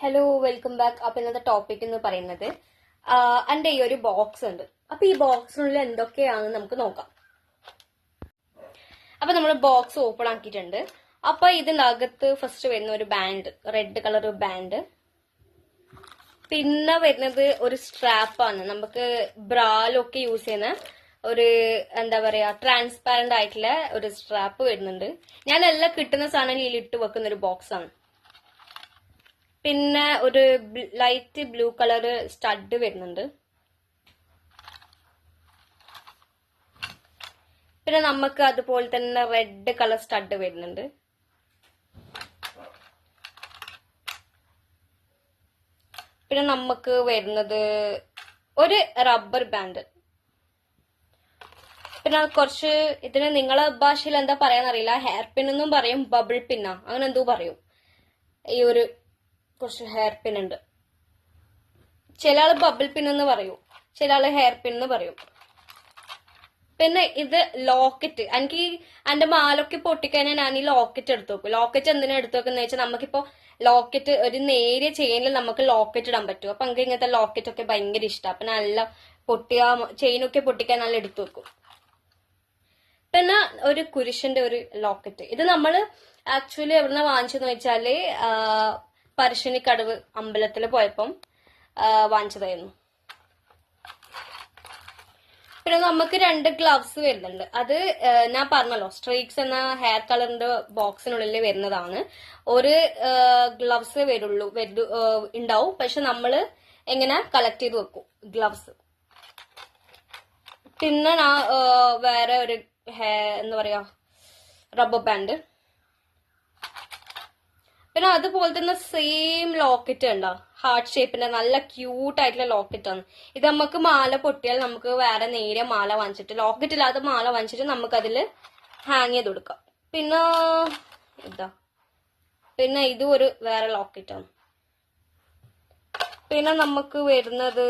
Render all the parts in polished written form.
Hello welcome back. അപ്പൊ ഇന്നത്തെ topic എന്ന് പറയുന്നത് എന്റെ ഈ ഒരു ബോക്സ് ഉണ്ട്. അപ്പൊ ഈ ബോക്സിനുള്ളിൽ എന്തൊക്കെയാണെന്ന് നമുക്ക് നോക്കാം. അപ്പൊ നമ്മൾ ബോക്സ് ഓപ്പൺ ആക്കിയിട്ടുണ്ട്. അപ്പൊ ഇതിനകത്ത് ഫസ്റ്റ് വരുന്ന ഒരു ബാൻഡ്, റെഡ് കളർ ബാൻഡ്. പിന്നെ വരുന്നത് ഒരു സ്ട്രാപ്പാണ്. നമുക്ക് ബ്രാലൊക്കെ യൂസ് ചെയ്യുന്ന ഒരു എന്താ പറയാ ട്രാൻസ്പാരന്റ് ആയിട്ടുള്ള ഒരു സ്ട്രാപ്പ് വരുന്നുണ്ട്. ഞാൻ എല്ലാം കിട്ടുന്ന സാധനം ഇതിൽ ഇട്ട് വെക്കുന്ന ഒരു ബോക്സ് ആണ്. പിന്നെ ഒരു ലൈറ്റ് ബ്ലൂ കളർ സ്റ്റഡ് വരുന്നുണ്ട്. പിന്നെ നമുക്ക് അതുപോലെ തന്നെ റെഡ് കളർ സ്റ്റഡ് വരുന്നുണ്ട്. പിന്നെ നമുക്ക് വരുന്നത് ഒരു റബ്ബർ ബാൻഡ്. പിന്നെ കുറച്ച് ഇതിന് നിങ്ങളെ ഭാഷയിൽ എന്താ പറയാന്നറിയില്ല, ഹെയർ പിൻ എന്നും പറയും, ബബിൾ പിന്നാ അങ്ങനെ എന്തോ പറയും. ഈ ഒരു കുറച്ച് ഹെയർ പിൻ ഉണ്ട്. ചില ആള് ബബിൾ പിൻ എന്ന് പറയൂ, ചില ആള് ഹെയർ പിൻ എന്ന് പറയും. പിന്നെ ഇത് ലോക്കറ്റ്. എനിക്ക് എന്റെ മാലൊക്കെ പൊട്ടിക്കഴിഞ്ഞാൽ ഞാൻ ഈ ലോക്കറ്റ് എടുത്തു വെക്കും. ലോക്കറ്റ് എന്തിനാ എടുത്തു വെക്കുന്ന വെച്ചാൽ നമുക്കിപ്പോ ലോക്കറ്റ് ഒരു നേരിയ ചെയിനിൽ നമുക്ക് ലോക്കറ്റ് ഇടാൻ പറ്റും. അപ്പൊ എനിക്ക് ഇങ്ങനത്തെ ലോക്കറ്റ് ഒക്കെ ഭയങ്കര ഇഷ്ടം. അപ്പൊ നല്ല ചെയിനൊക്കെ പൊട്ടിക്കാൻ നല്ല എടുത്തു വെക്കും. പിന്നെ ഒരു കുരിശന്റെ ഒരു ലോക്കറ്റ്. ഇത് നമ്മള് ആക്ച്വലി എവിടുന്ന വാങ്ങിച്ചെന്ന് വെച്ചാല് പറശ്ശിനിക്കടവ് അമ്പലത്തിൽ പോയപ്പം വാങ്ങിച്ചതായിരുന്നു. പിന്നെ നമുക്ക് 2 ഗ്ലവ്സ് വരുന്നുണ്ട്. അത് ഞാൻ പറഞ്ഞല്ലോ, സ്ട്രീക്സ് എന്ന ഹെയർ കളറിന്റെ ബോക്സിനുള്ളിൽ വരുന്നതാണ്. ഒരു ഗ്ലവ്സ് ഉണ്ടാവും. പക്ഷെ നമ്മള് എങ്ങനെ കളക്ട് ചെയ്ത് വെക്കും ഗ്ലവ്സ്. പിന്നെ വേറെ ഒരു എന്താ പറയാ റബ്ബർ ബാൻഡ്. പിന്നെ അതുപോലെ തന്നെ സെയിം ലോക്കറ്റ് ഉണ്ടോ, ഹാർട്ട് ഷേപ്പിന്റെ നല്ല ക്യൂട്ട് ആയിട്ടുള്ള ലോക്കറ്റ് ആണ്. ഇത് നമുക്ക് മാല പൊട്ടിയാൽ നമുക്ക് വേറെ നേരെ മാല വാങ്ങിച്ചിട്ട്, ലോക്കറ്റ് ഇല്ലാതെ മാല വാങ്ങിച്ചിട്ട് നമുക്ക് അതില് ഹാങ് ചെയ്ത് കൊടുക്കാം. പിന്നെ പിന്നെ ഇതും ഒരു വേറെ ലോക്കറ്റ് ആണ്. പിന്നെ നമുക്ക് വരുന്നത്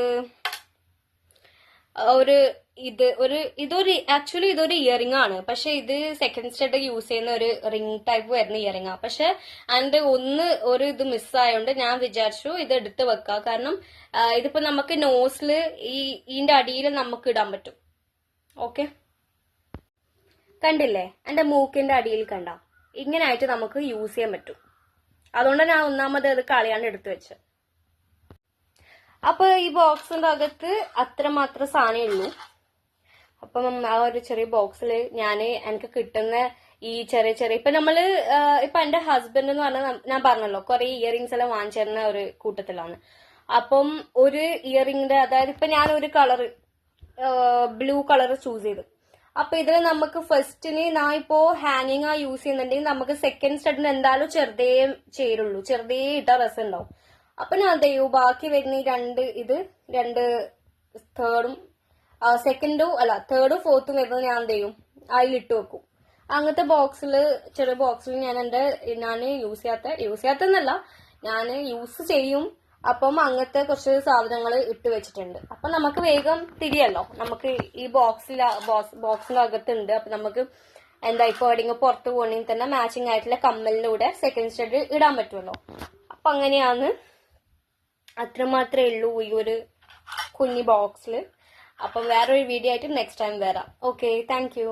ആക്ച്വലി ഇതൊരു ഇയറിംഗ് ആണ്. പക്ഷെ ഇത് സെക്കൻഡ് സ്റ്റഡ് യൂസ് ചെയ്യുന്ന ഒരു റിംഗ് ടൈപ്പ് വരുന്ന ഇയറിംഗ് ആണ്. പക്ഷെ അതിന്റെ ഇത് മിസ്സായോണ്ട് ഞാൻ വിചാരിച്ചു ഇത് എടുത്ത് വെക്കാം. കാരണം ഇതിപ്പോ നമുക്ക് നോസില് ഇതിന്റെ അടിയിൽ നമുക്ക് ഇടാൻ പറ്റും. ഓക്കെ, കണ്ടില്ലേ എന്റെ മൂക്കിന്റെ അടിയിൽ കണ്ട, ഇങ്ങനെ ആയിട്ട് നമുക്ക് യൂസ് ചെയ്യാൻ പറ്റും. അതുകൊണ്ട് ഞാൻ ഒന്നാമത് അത് കളയാണ്ട് എടുത്തു വെച്ചത്. അപ്പൊ ഈ ബോക്സിന്റെ അകത്ത് അത്രമാത്രം സാധനമേ ഉള്ളൂ. അപ്പം ആ ഒരു ചെറിയ ബോക്സിൽ എനിക്ക് കിട്ടുന്ന ഈ ചെറിയ ഇപ്പൊ എന്റെ ഹസ്ബൻഡ് എന്ന് പറഞ്ഞാൽ ഞാൻ പറഞ്ഞല്ലോ കുറെ ഇയറിംഗ്സ് എല്ലാം വാങ്ങിച്ചിരുന്ന ഒരു കൂട്ടത്തിലാണ്. അപ്പം ഒരു ഇയറിംഗിന്റെ, അതായത് ഇപ്പൊ ഞാൻ ഒരു കളർ ബ്ലൂ കളർ ചൂസ് ചെയ്തു. അപ്പൊ ഇതിൽ നമുക്ക് ഫസ്റ്റിന് ഞാൻ ഇപ്പോ ഹാങ്ങിങ് ആ യൂസ് ചെയ്യുന്നുണ്ടെങ്കിൽ നമുക്ക് സെക്കൻഡ് സ്റ്റഡിന് എന്തായാലും ചെറുതേ ചേരുള്ളൂ, ചെറുതേ ഇട്ട രസം ഉണ്ടാവും. അപ്പൊ ഞാൻ എന്ത് ചെയ്യൂ, ബാക്കി വരുന്ന രണ്ട് തേർഡും ഫോർത്തും വരുന്നത് ഞാൻ എന്ത് ചെയ്യും, അതിലിട്ട് വെക്കും. അങ്ങനത്തെ ചെറിയ ബോക്സിൽ ഞാൻ യൂസ് ചെയ്യാത്തന്നല്ല, ഞാൻ യൂസ് ചെയ്യും. അപ്പം അങ്ങനത്തെ കുറച്ച് സാധനങ്ങൾ ഇട്ട് വെച്ചിട്ടുണ്ട്. അപ്പൊ നമുക്ക് വേഗം തിരിയല്ലോ. നമുക്ക് ഈ ബോക്സിന്റെ അകത്തുണ്ട്. അപ്പൊ നമുക്ക് ഇപ്പൊ എവിടെയെങ്കിലും പുറത്ത് പോകണമെങ്കിൽ തന്നെ മാച്ചിങ് ആയിട്ടുള്ള കമ്മലിന്റെ കൂടെ സെക്കൻഡ് സ്റ്റഡ് ഇടാൻ പറ്റുമല്ലോ. അപ്പൊ അങ്ങനെയാണ്. അത്രമാത്രമേ ഉള്ളൂ ഈ ഒരു കുഞ്ഞി ബോക്സിൽ. അപ്പം വേറൊരു വീഡിയോ ആയിട്ട് നെക്സ്റ്റ് ടൈം വരാം. Okay, thank you.